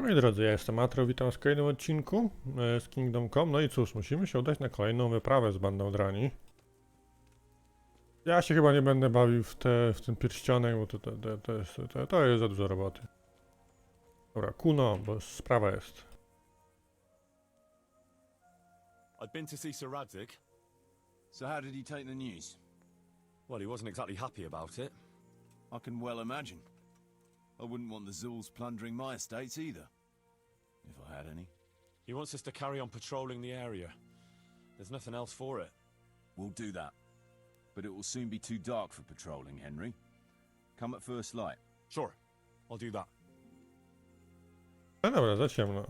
Moi drodzy, ja jestem Atreu, witam w kolejnym odcinku z Kingdom Come. No i cóż, musimy się udać na kolejną wyprawę z Bandą Drani. Ja się chyba nie będę bawił w ten pierścionek, bo to jest za dużo roboty. Dobra, Kuno, bo sprawa jest. I'd been to see Sir Radzig. So how did he take the news? Well, he wasn't exactly happy about it. I can well imagine. I wouldn't want the Zulls plundering my estates either. If I had any. He wants us to carry on patrolling the area. There's nothing else for it. We'll do that. But it will soon be too dark for patrolling, Henry. Come at first light. Sure, I'll do that. No dobra, za ciemno.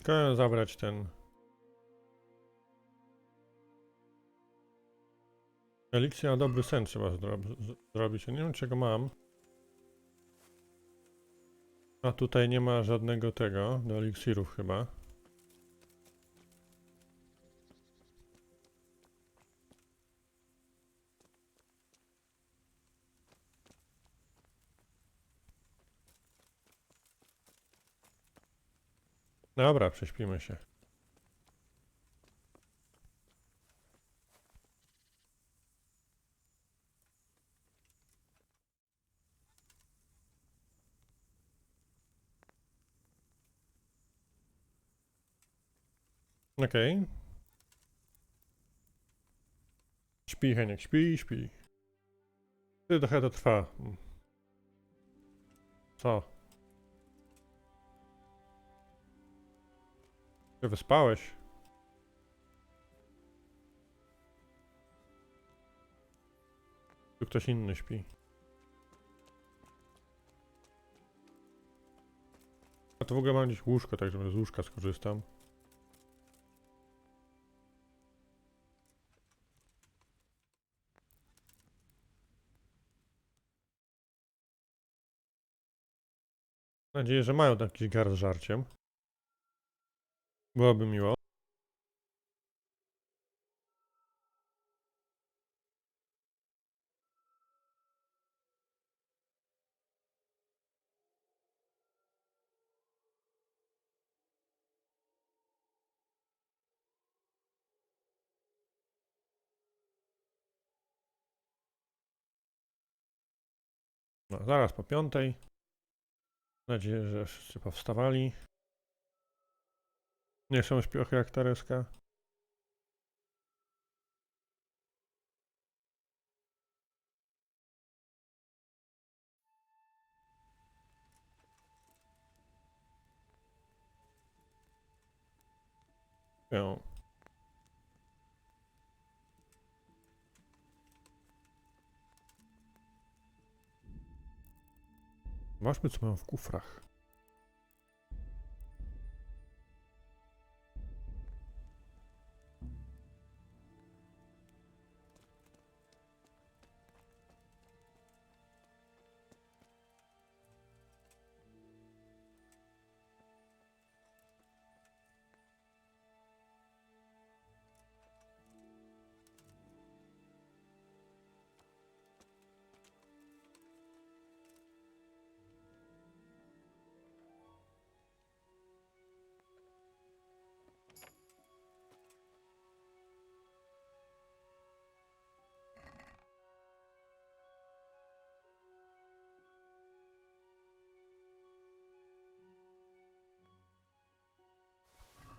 Chciałem zabrać ten... Eliksir na dobry sen trzeba zrobić. Ja nie wiem, czego mam. A tutaj nie ma żadnego tego, do eliksirów chyba. Dobra, prześpimy się. Okej. Śpi, Heniek, śpi, śpi. Trochę to trwa. Co? Ty wyspałeś? Tu ktoś inny śpi. A to w ogóle mam gdzieś łóżko, tak żeby z łóżka skorzystam. Mam nadzieję, że mają tam jakiś gar z żarciem. Byłoby miło. No, zaraz po 5. Mam nadzieję, że wszyscy powstawali. Nie są śpiochy jak Tereska. Śpią. Zobaczmy, co mam w kufrach.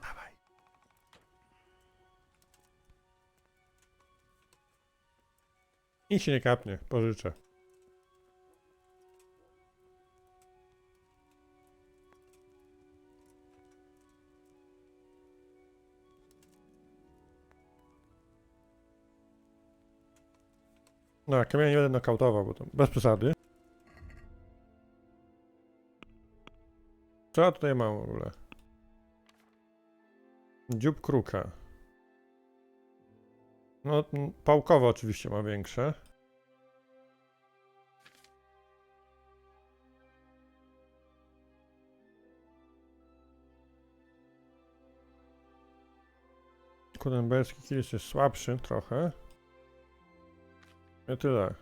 Dawaj. Nic się nie kapnie, pożyczę. No, kamienia nie będę nokautował, bo to bez przesady. Co ja tutaj mam w ogóle? Dziób kruka. No, pałkowo oczywiście ma większe. holenderski kielich jest słabszy trochę. Nie tyle.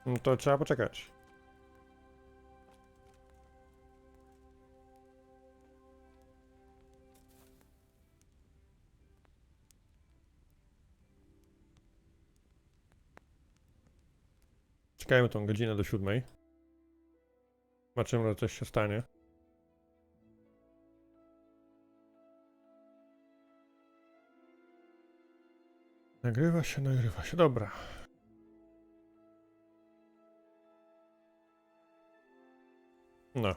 No to trzeba poczekać. Czekajmy tą godzinę do 7. Zobaczymy, że coś się stanie. Nagrywa się, dobra. No.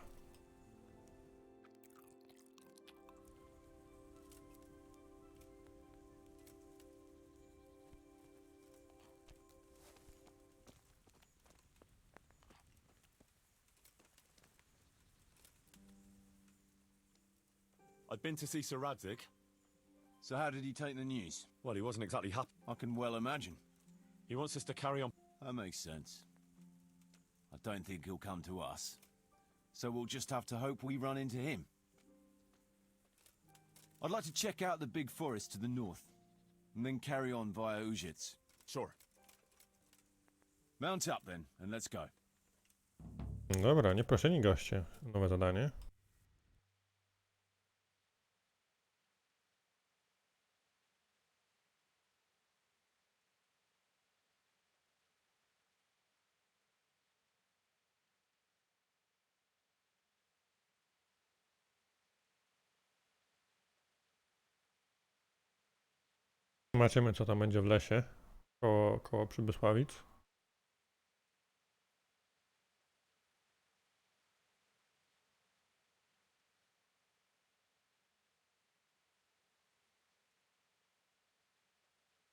I'd been to see Sir Radzig. So how did he take the news? Well, he wasn't exactly happy. I can well imagine. He wants us to carry on. That makes sense. I don't think he'll come to us. So we'll just have to hope we run into him. I'd like to check out the big forest to the north, and then carry on via Ujits. Sure. Mount up then, and let's go. Dobra, nieproszeni goście. Nowe zadanie. Zobaczymy, co tam będzie w lesie koło Przybysławic.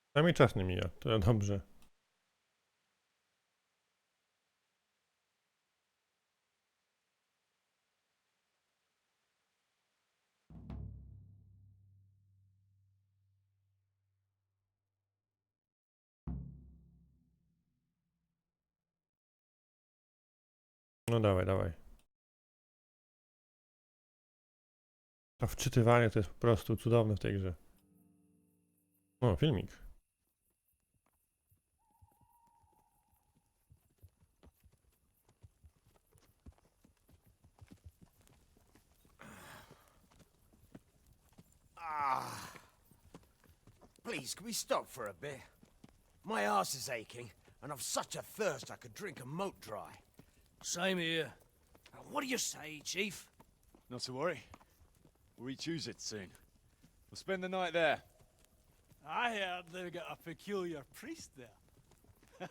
Przynajmniej czas nie mija, to dobrze. No dawaj. To wczytywanie to jest po prostu cudowne w tej grze. O, filmik. Please, can we stop for a bit? My arse is aching, and I've such a thirst I could drink a moat dry. Same here. What do you say, Chief? Not to worry. We'll reach Ujits soon. We'll spend the night there. I heard they've got a peculiar priest there.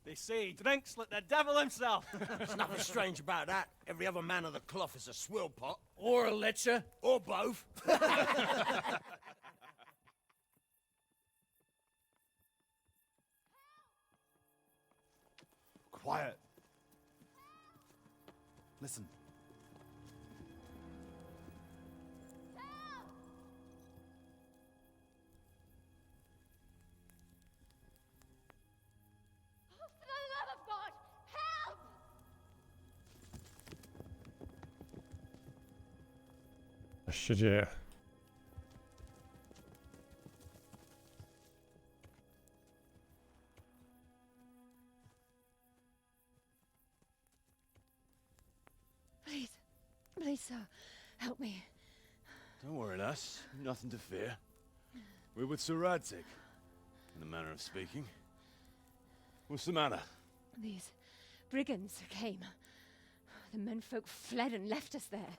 They say he drinks like the devil himself. There's nothing strange about that. Every other man of the cloth is a swill pot. Or a lecher. Or both. Quiet. Listen. For the love of God, help! Coś się dzieje. Please, sir, help me. Don't worry, lass. Nothing to fear. We're with Sir Radzig, in a manner of speaking. What's the matter? These brigands came. The menfolk fled and left us there.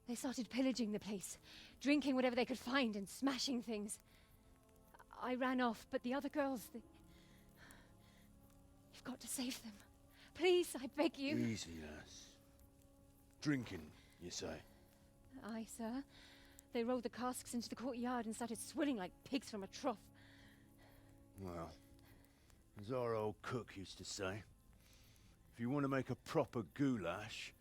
They started pillaging the place, drinking whatever they could find and smashing things. I ran off, but the other girls, You've got to save them. Please, I beg you. Easy, lass. Drinking, you say? Aye, sir. They rolled the casks into the courtyard and started swilling like pigs from a trough. Well, as our old cook used to say, if you want to make a proper goulash,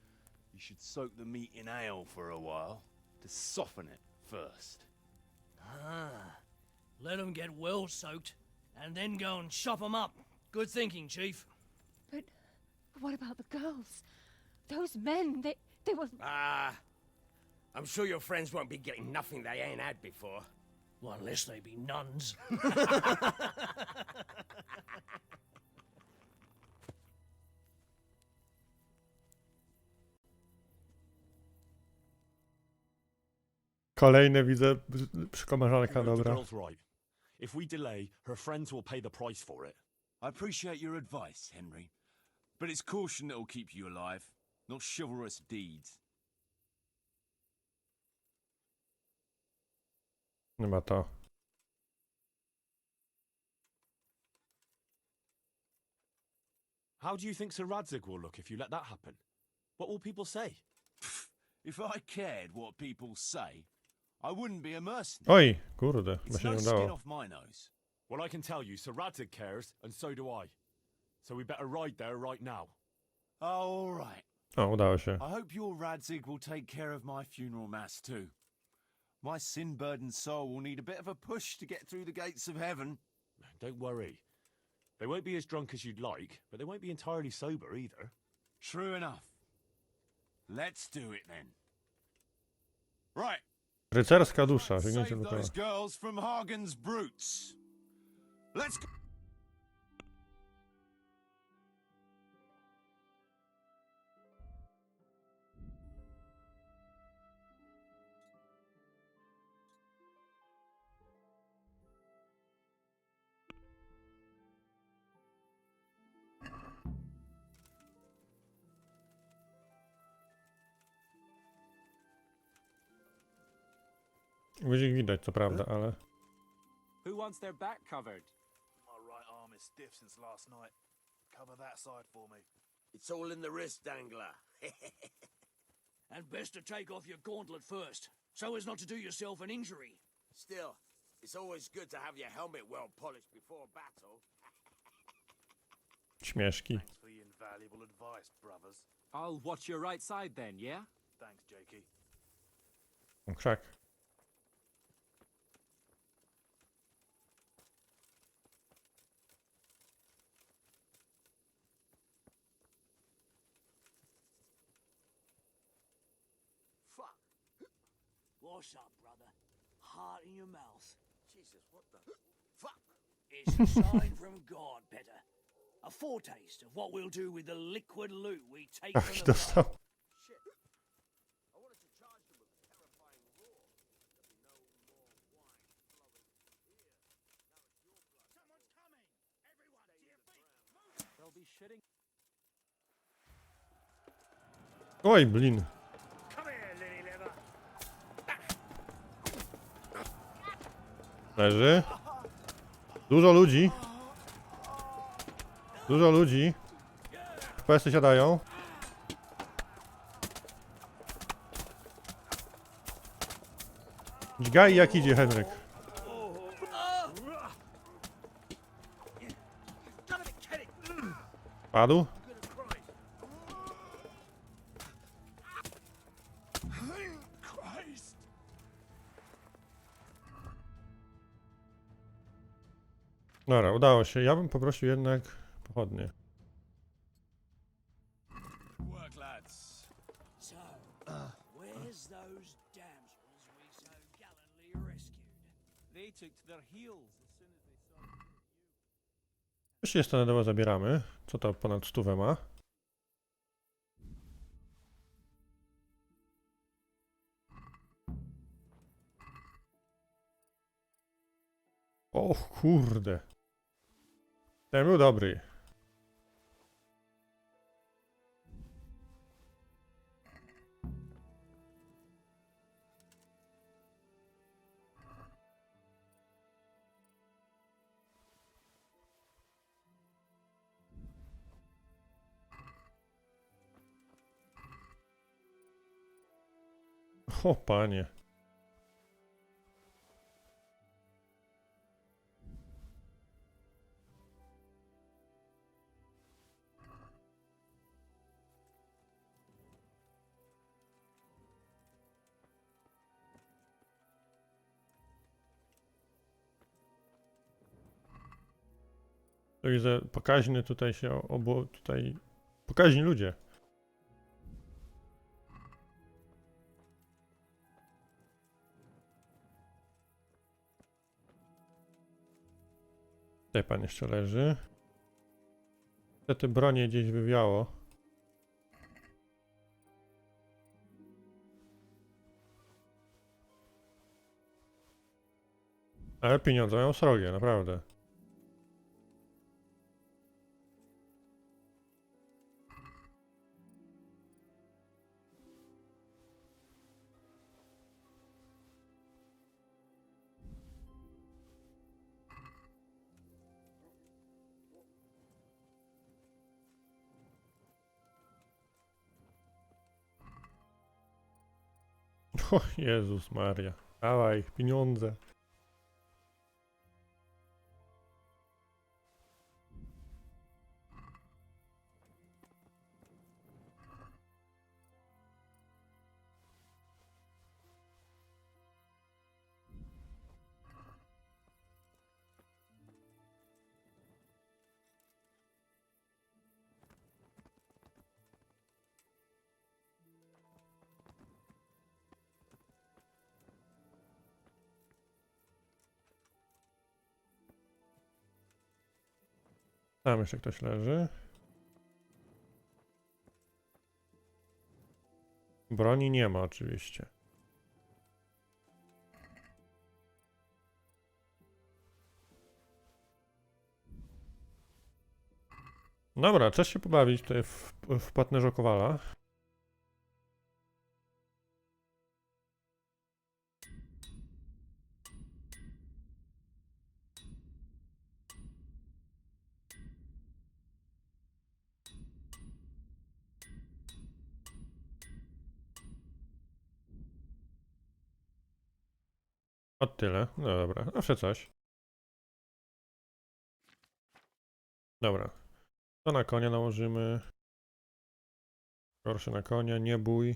you should soak the meat in ale for a while to soften it first. Ah, let them get well soaked, and then go and chop them up. Good thinking, Chief. But what about the girls? Those men, they were... I'm sure your friends won't be getting nothing they ain't had before. Well, unless they be nuns. Kolejne widzę przekomarzanka, The dobra. girl's right. If we delay, her friends will pay the price for it. I appreciate your advice, Henry. But it's caution that'll keep you alive, not chivalrous deeds. Nie ma to. How do you think Sir Radzig will look if you let that happen? What will people say? If I cared what people say, I wouldn't be a mercenary. Oj, kurde, It's chyba się no nie skin udało. off my nose. Well, I can tell you, Sir Radzig cares, and so do I. So we better ride there right now. All right. O, udało się. I hope your Radzig will take care of my funeral mass too. My sin-burdened soul will need a bit of a push to get through the gates of heaven. Don't worry. They won't be as drunk as you'd like, but they won't be entirely sober either. True enough. Let's do it then. Right. Rycerska dusza, sięgnięcie Save do tego. those girls from Hagen's brutes. Let's go. Guzik widać, co prawda, ale... Who wants their back covered? My right arm is stiff since last night. Cover that side for me. It's all in the wrist dangler. And best to take off your gauntlet first, so as not to do yourself an injury. Still, it's always good to have your helmet well polished before battle. Śmieszki. Thanks for the invaluable advice, brothers. I'll watch your right side then, yeah? Thanks, Jakey. Krzak. Fuck. What's up, brother? Heart in your mouth. Jesus, what the... Fuck. It's a sign from God, Petter. A foretaste of what we'll do with the liquid loot we take Ach, from the dostał. bar. Shit. I wanted to charge them with terrifying roar. There'll be no more wine flowing here. Now it's your blood. Someone's coming! Everyone, to your feet! They'll be shitting. Oj, blin. Come here, lily liver! Leży. Dużo ludzi. Dużo ludzi. FPS-y siadają. Dźgaj jak idzie, Henryk. Padł. Christ. Dobra, udało się. Ja bym poprosił jednak pochodnie. Work, lads. So, where's those damsels we so gallantly rescued? They took to their heels as soon as they saw. Już się standardowo zabieramy. Co to ponad 100 ma? O kurde. Ten był dobry. O panie. To widzę, pokaźny tutaj się tutaj... Pokaźni ludzie. Tutaj pan jeszcze leży. Niestety bronię gdzieś wywiało. Ale pieniądze mają srogie, naprawdę. O Jezus Maria. Dawaj, pieniądze. Tam jeszcze ktoś leży. Broni nie ma oczywiście. Dobra, czas się pobawić tutaj w płatnerza Kowala. O tyle. No dobra, zawsze coś. Dobra. To na konia nałożymy. Gorszy na konia, nie bój.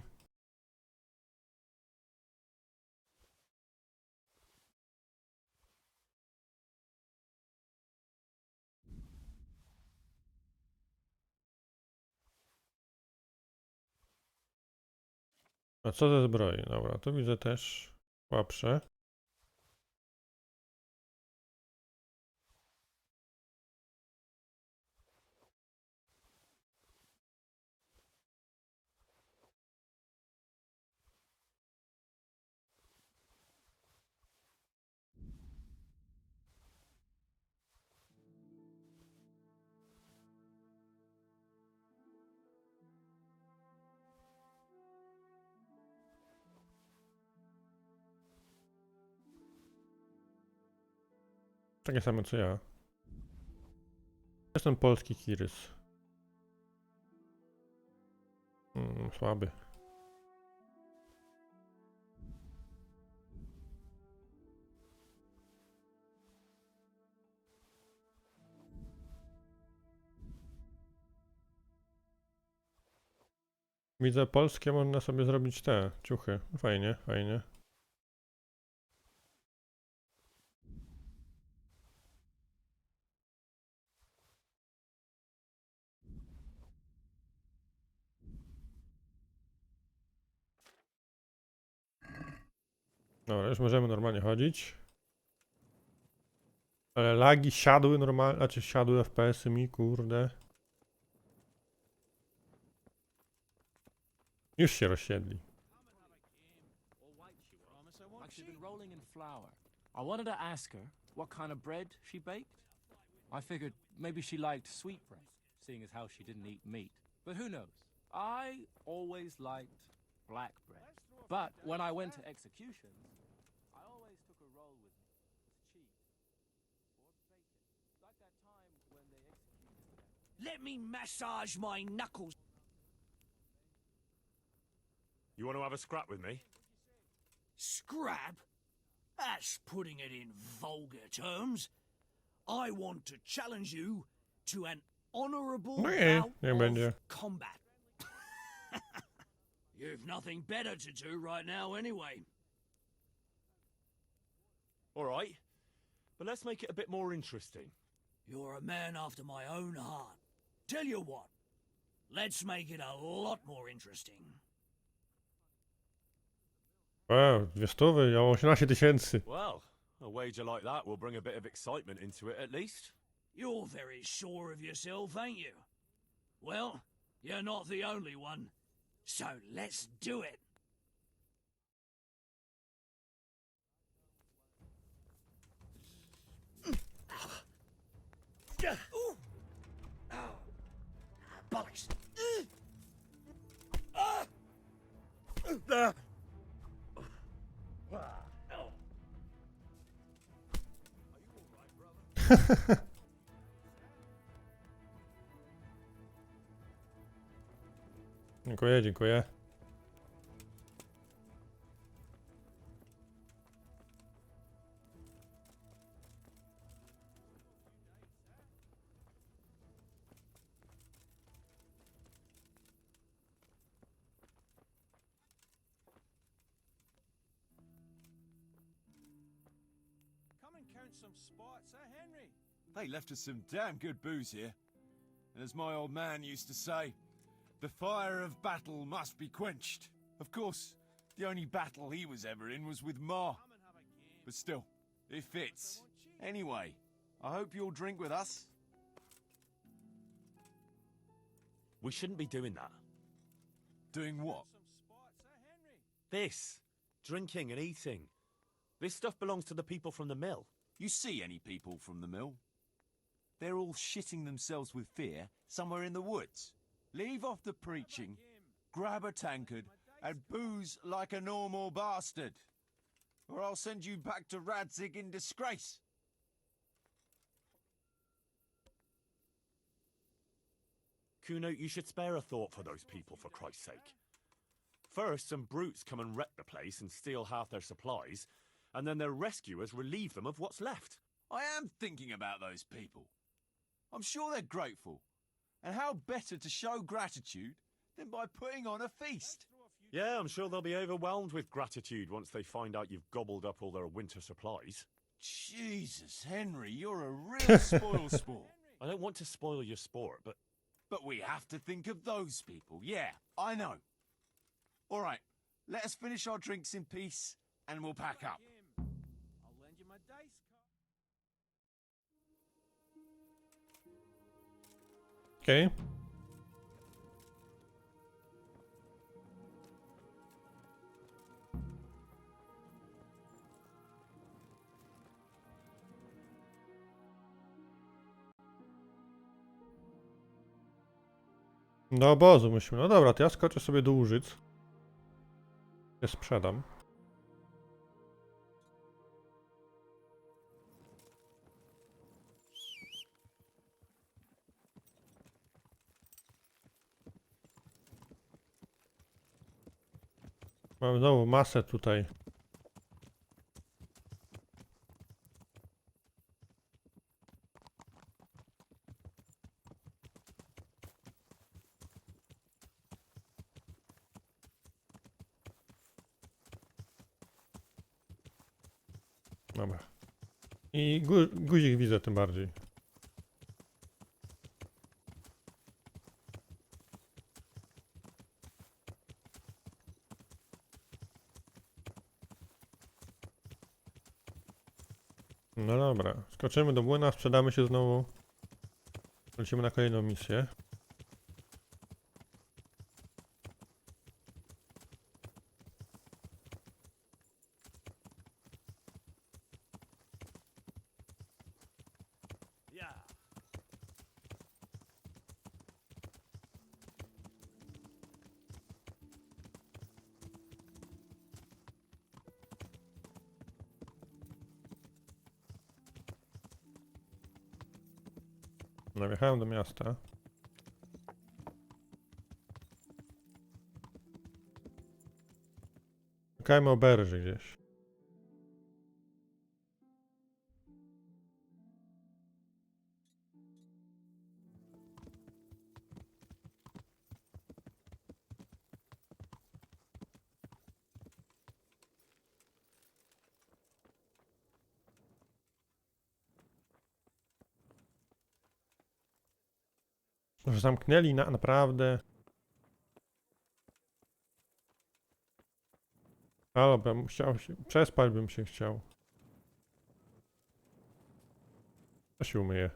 A co ze zbroi? Dobra, to widzę też słabsze. Takie same co ja. Jestem polski Kirys. Słaby. Widzę polskie, można sobie zrobić te ciuchy. Fajnie, fajnie. Dobra, już możemy normalnie chodzić. Ale lagi siadły normalnie, znaczy siadły FPS-y mi, kurde. Już się rozsiedli. Like she'd been rolling in flour. I wanted to ask her what kind of bread she baked. I figured maybe she liked sweet bread, seeing as how she didn't eat meat. But who knows? I always liked black bread. But when I went to executions, I always took a roll with me. Cheese. Or bacon. Like that time when they executed that. Let me massage my knuckles. You want to have a scrap with me? Scrap? That's putting it in vulgar terms. I want to challenge you to an honorable No nie, bout niech of będzie. combat. You've nothing better to do right now anyway. All right. But let's make it a bit more interesting. You're a man after my own heart. Tell you what, let's make it a lot more interesting. Wow, 200, ja mam 18 000. Well, a wager like that will bring a bit of excitement into it at least. You're very sure of yourself, ain't you? Well, you're not the only one. So let's do it. Ooh. Oh. Bollocks. Dziękuję, dziękuję. Come and count some spots, Henry? They left us some damn good booze here. And as my old man used to say, the fire of battle must be quenched. Of course, the only battle he was ever in was with Ma. Come and have a game. But still, it fits. Anyway, I hope you'll drink with us. We shouldn't be doing that. Doing what? Some spots, Henry? This. Drinking and eating. This stuff belongs to the people from the mill. You see any people from the mill? They're all shitting themselves with fear somewhere in the woods. Leave off the preaching, grab a tankard, and booze like a normal bastard. Or I'll send you back to Radzig in disgrace. Kuno, you should spare a thought for those people, for Christ's sake. First, some brutes come and wreck the place and steal half their supplies, and then their rescuers relieve them of what's left. I am thinking about those people. I'm sure they're grateful. And how better to show gratitude than by putting on a feast? Yeah, I'm sure they'll be overwhelmed with gratitude once they find out you've gobbled up all their winter supplies. Jesus, Henry, you're a real spoil sport. I don't want to spoil your sport, but But we have to think of those people. Yeah, I know. All right, let us finish our drinks in peace and we'll pack up. Game. I'll lend you my dice card. Okej. Do obozu musimy. No dobra, to ja skoczę sobie do Łużyc. Je sprzedam. Mam znowu masę tutaj. Dobra. I guzik widzę tym bardziej. No dobra, skoczymy do młyna, sprzedamy się znowu. Lecimy na kolejną misję. Yeah. No, wjechałem do miasta. Szukajmy oberży gdzieś. Że zamknęli naprawdę. Ale bym chciał się. Przespać bym się chciał. To się umyje.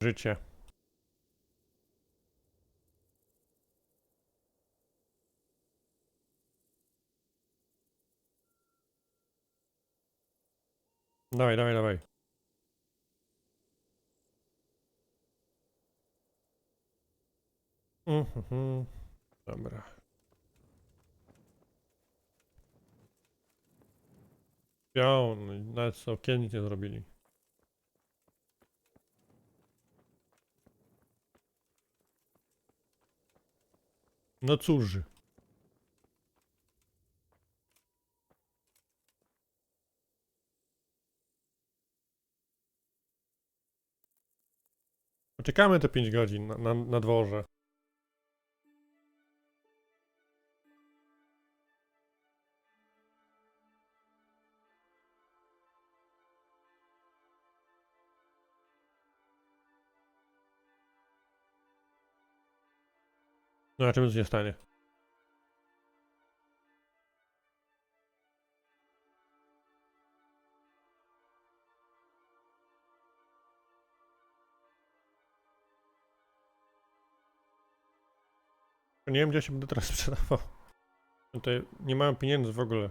życie. Dawaj, dawaj, dawaj. Dobra. Pion, nawet z okien nic nie zrobili. No cóż. Poczekamy te 5 godzin na dworze. No a czym nic nie stanie? Nie wiem, gdzie się będę teraz sprzedawał. Tutaj nie mam pieniędzy w ogóle.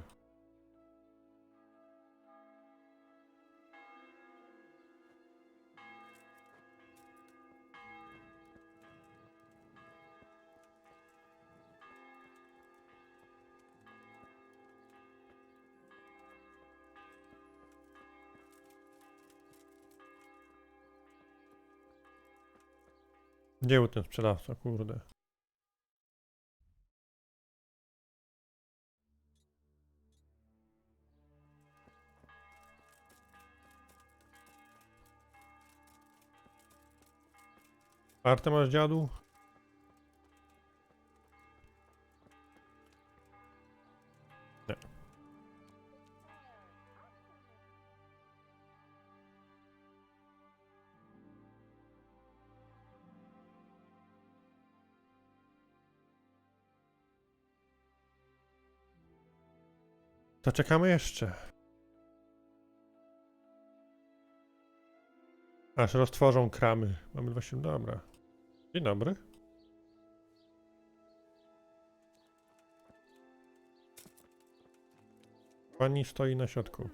Gdzie był ten sprzedawca, kurde? Partę masz, dziadu? Nie. To czekamy jeszcze. Aż roztworzą kramy. Mamy właśnie, dobra. Dzień dobry. Pani stoi na środku.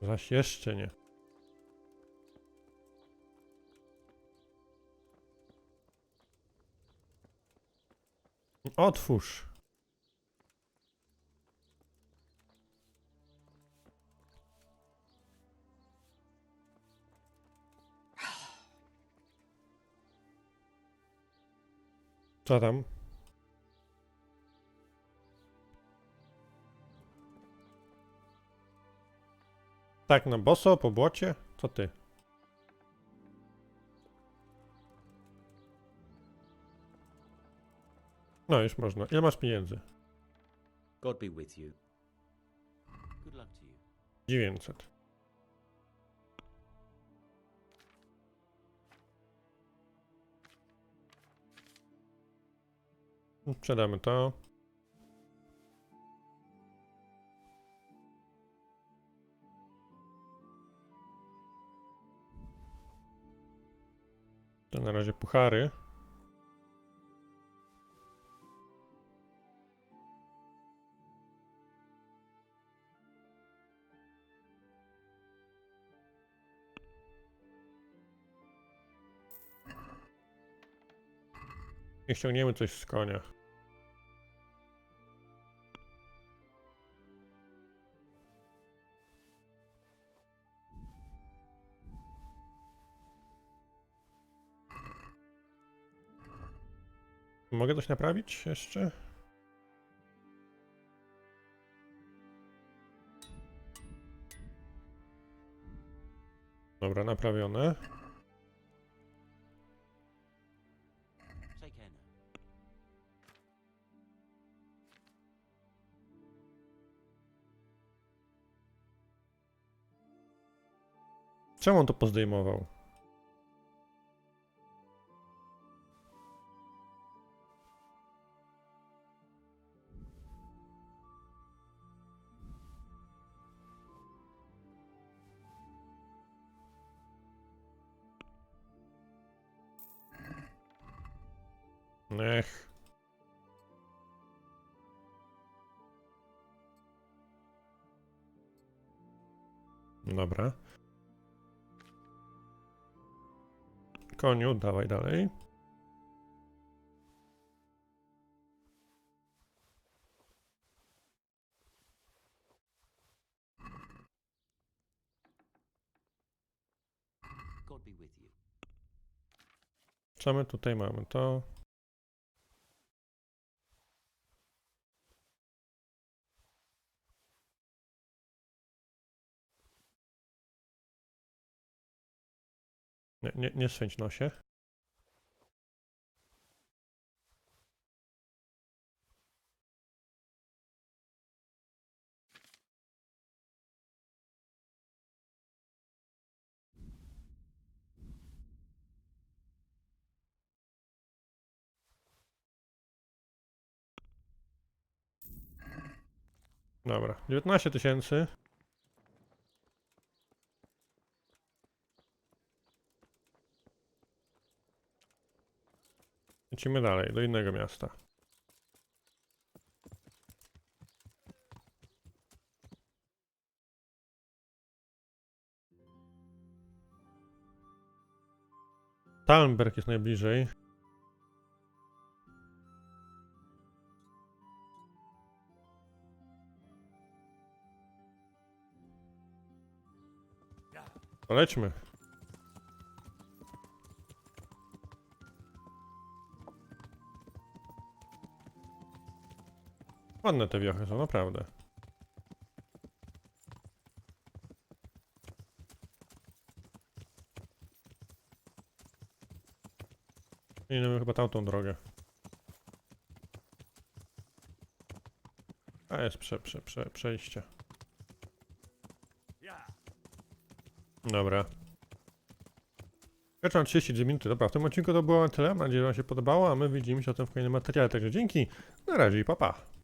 Zaś jeszcze nie. Otwórz. Co tam? Tak, na boso, po błocie? Co ty? No, już można. Ile masz pieniędzy? God be with you. Good luck to you. 900. Sprzedamy to. To na razie puchary. I ściągniemy coś z konia. Mogę coś naprawić jeszcze? Dobra, naprawione. Take care now. Czemu on to pozdejmował? Ech. Dobra. Koniu, dawaj dalej. God be with you. Co my tutaj mamy? To... Nie swędź nosie. Dobra, 19 000. Lecimy dalej, do innego miasta. Talmberg jest najbliżej. To lećmy. Ładne te wiochy są, naprawdę. Idziemy chyba tamtą drogę. A jest przejście. Dobra. Zaczynam 32 minuty. Dobra, w tym odcinku to było tyle. Mam nadzieję, że wam się podobało, a my widzimy się o tym w kolejnym materiale. Także dzięki, na razie i pa pa.